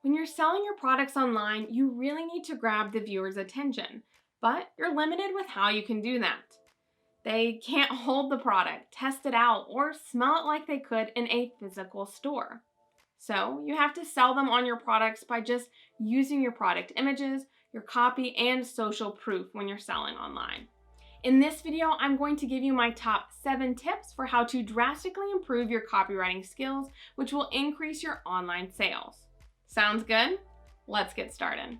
When you're selling your products online, you really need to grab the viewer's attention, but you're limited with how you can do that. They can't hold the product, test it out, or smell it like they could in a physical store. So you have to sell them on your products by just using your product images, your copy, and social proof when you're selling online. In this video, I'm going to give you my top 7 tips for how to drastically improve your copywriting skills, which will increase your online sales. Sounds good? Let's get started.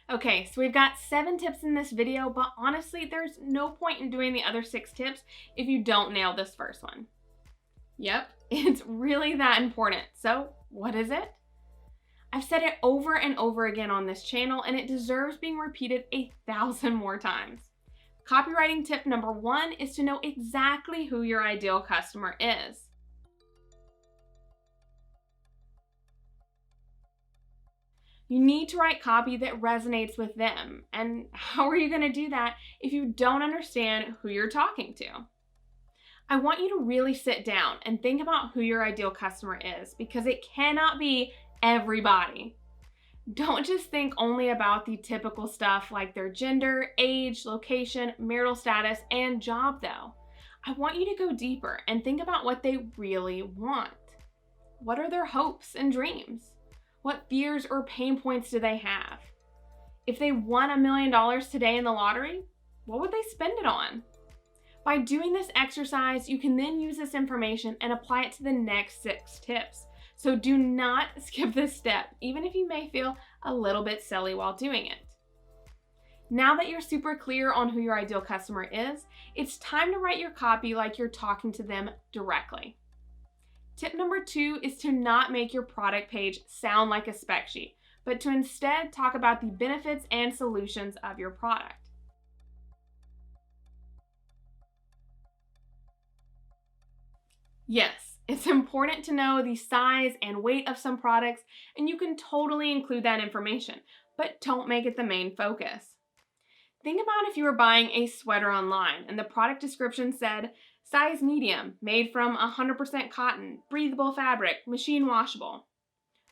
Okay, so we've got 7 tips in this video, but honestly, there's no point in doing the other 6 tips if you don't nail this first one. Yep, it's really that important. So what is it? I've said it over and over again on this channel, and it deserves being repeated 1,000 more times. Copywriting tip number 1 is to know exactly who your ideal customer is. You need to write copy that resonates with them. And how are you going to do that if you don't understand who you're talking to? I want you to really sit down and think about who your ideal customer is, because it cannot be everybody. Don't just think only about the typical stuff like their gender, age, location, marital status, and job though. I want you to go deeper and think about what they really want. What are their hopes and dreams? What fears or pain points do they have? If they won $1 million today in the lottery, what would they spend it on? By doing this exercise, you can then use this information and apply it to the next 6 tips. So do not skip this step, even if you may feel a little bit silly while doing it. Now that you're super clear on who your ideal customer is, it's time to write your copy like you're talking to them directly. Tip number 2 is to not make your product page sound like a spec sheet, but to instead talk about the benefits and solutions of your product. Yes, it's important to know the size and weight of some products, and you can totally include that information, but don't make it the main focus. Think about if you were buying a sweater online and the product description said, size medium, made from 100% cotton, breathable fabric, machine washable.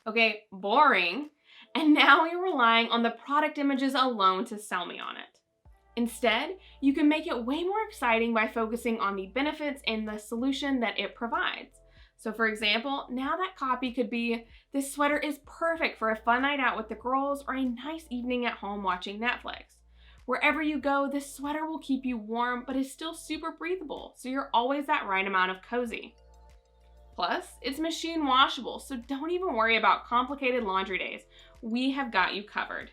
Okay, boring. And now you're relying on the product images alone to sell me on it. Instead, you can make it way more exciting by focusing on the benefits and the solution that it provides. So for example, now that copy could be, this sweater is perfect for a fun night out with the girls or a nice evening at home watching Netflix. Wherever you go, this sweater will keep you warm, but is still super breathable, so you're always that right amount of cozy. Plus, it's machine washable, so don't even worry about complicated laundry days. We have got you covered.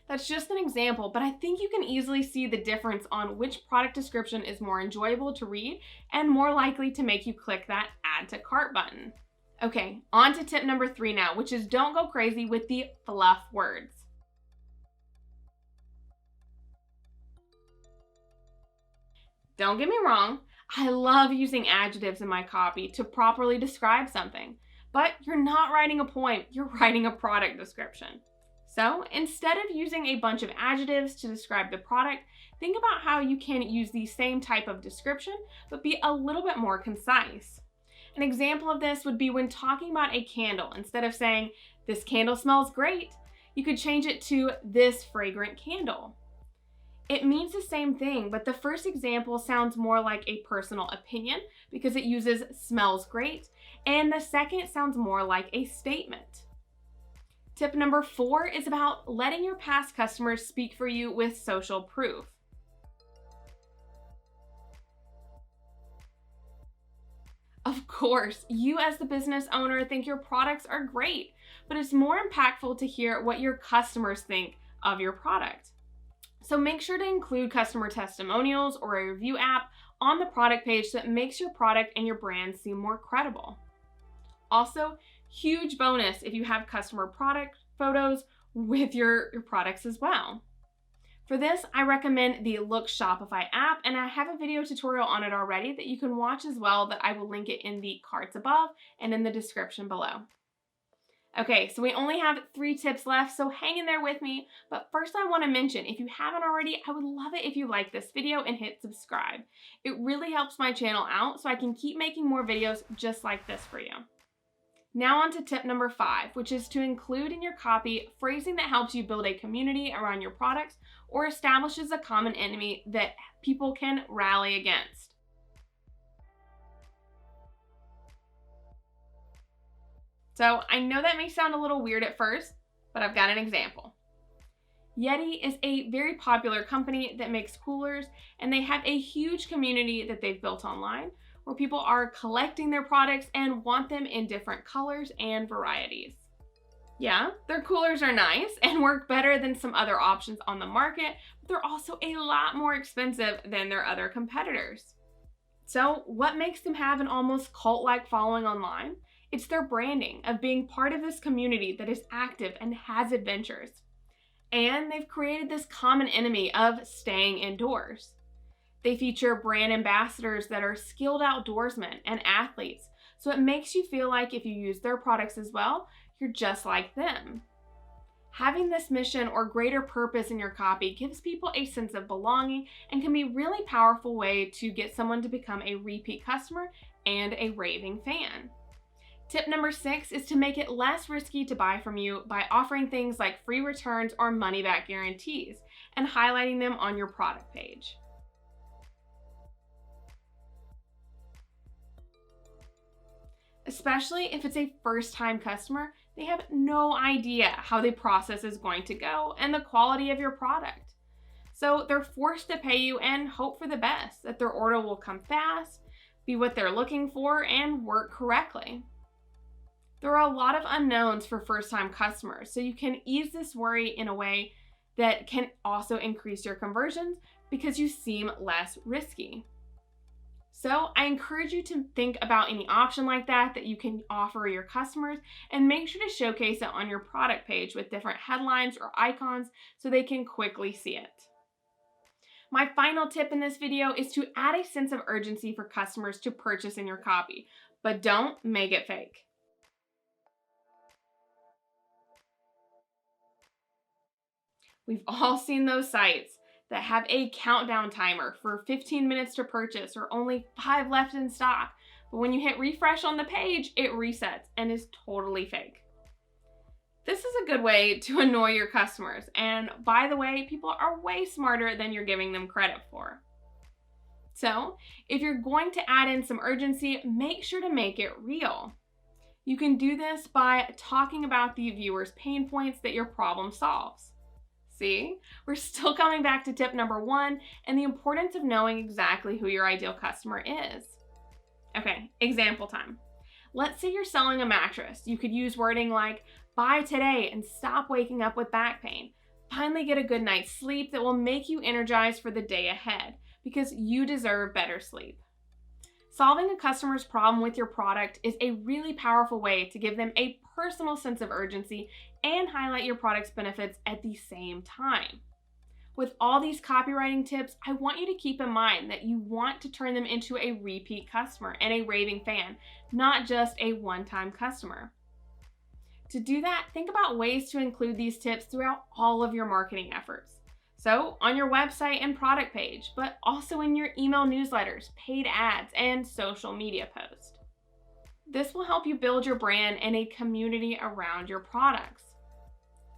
That's just an example, but I think you can easily see the difference on which product description is more enjoyable to read and more likely to make you click that add to cart button. Okay, on to tip number 3 now, which is don't go crazy with the fluff words. Don't get me wrong, I love using adjectives in my copy to properly describe something, but you're not writing a poem, you're writing a product description. So instead of using a bunch of adjectives to describe the product, think about how you can use the same type of description, but be a little bit more concise. An example of this would be when talking about a candle. Instead of saying, this candle smells great, you could change it to this fragrant candle. It means the same thing, but the first example sounds more like a personal opinion because it uses smells great, and the second sounds more like a statement. Tip number 4 is about letting your past customers speak for you with social proof. Of course, you as the business owner think your products are great, but it's more impactful to hear what your customers think of your product. So make sure to include customer testimonials or a review app on the product page that makes your product and your brand seem more credible. Also, huge bonus if you have customer product photos with your products as well. For this, I recommend the Look Shopify app, and I have a video tutorial on it already that you can watch as well that I will link it in the cards above and in the description below. Okay, so we only have 3 tips left, so hang in there with me. But first I want to mention, if you haven't already, I would love it if you like this video and hit subscribe. It really helps my channel out so I can keep making more videos just like this for you. Now on to tip number 5, which is to include in your copy phrasing that helps you build a community around your products or establishes a common enemy that people can rally against. So I know that may sound a little weird at first, but I've got an example. Yeti is a very popular company that makes coolers, and they have a huge community that they've built online where people are collecting their products and want them in different colors and varieties. Yeah, their coolers are nice and work better than some other options on the market, but they're also a lot more expensive than their other competitors. So what makes them have an almost cult-like following online? It's their branding of being part of this community that is active and has adventures. And they've created this common enemy of staying indoors. They feature brand ambassadors that are skilled outdoorsmen and athletes, so it makes you feel like if you use their products as well, you're just like them. Having this mission or greater purpose in your copy gives people a sense of belonging and can be a really powerful way to get someone to become a repeat customer and a raving fan. Tip number 6 is to make it less risky to buy from you by offering things like free returns or money-back guarantees and highlighting them on your product page. Especially if it's a first-time customer, they have no idea how the process is going to go and the quality of your product. So they're forced to pay you and hope for the best, that their order will come fast, be what they're looking for, and work correctly. There are a lot of unknowns for first-time customers, so you can ease this worry in a way that can also increase your conversions because you seem less risky. So I encourage you to think about any option like that you can offer your customers, and make sure to showcase it on your product page with different headlines or icons so they can quickly see it. My final tip in this video is to add a sense of urgency for customers to purchase in your copy, but don't make it fake. We've all seen those sites that have a countdown timer for 15 minutes to purchase or only 5 left in stock. But when you hit refresh on the page, it resets and is totally fake. This is a good way to annoy your customers. And by the way, people are way smarter than you're giving them credit for. So if you're going to add in some urgency, make sure to make it real. You can do this by talking about the viewer's pain points that your problem solves. See, we're still coming back to tip number 1 and the importance of knowing exactly who your ideal customer is. Okay, example time. Let's say you're selling a mattress. You could use wording like, buy today and stop waking up with back pain. Finally get a good night's sleep that will make you energized for the day ahead because you deserve better sleep. Solving a customer's problem with your product is a really powerful way to give them a personal sense of urgency and highlight your product's benefits at the same time. With all these copywriting tips, I want you to keep in mind that you want to turn them into a repeat customer and a raving fan, not just a one-time customer. To do that, think about ways to include these tips throughout all of your marketing efforts. So on your website and product page, but also in your email newsletters, paid ads, and social media posts. This will help you build your brand and a community around your products.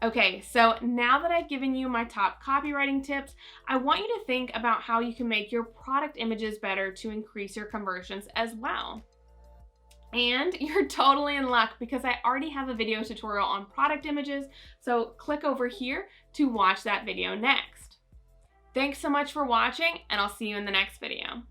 Okay, so now that I've given you my top copywriting tips, I want you to think about how you can make your product images better to increase your conversions as well. And you're totally in luck because I already have a video tutorial on product images, so click over here to watch that video next. Thanks so much for watching, and I'll see you in the next video.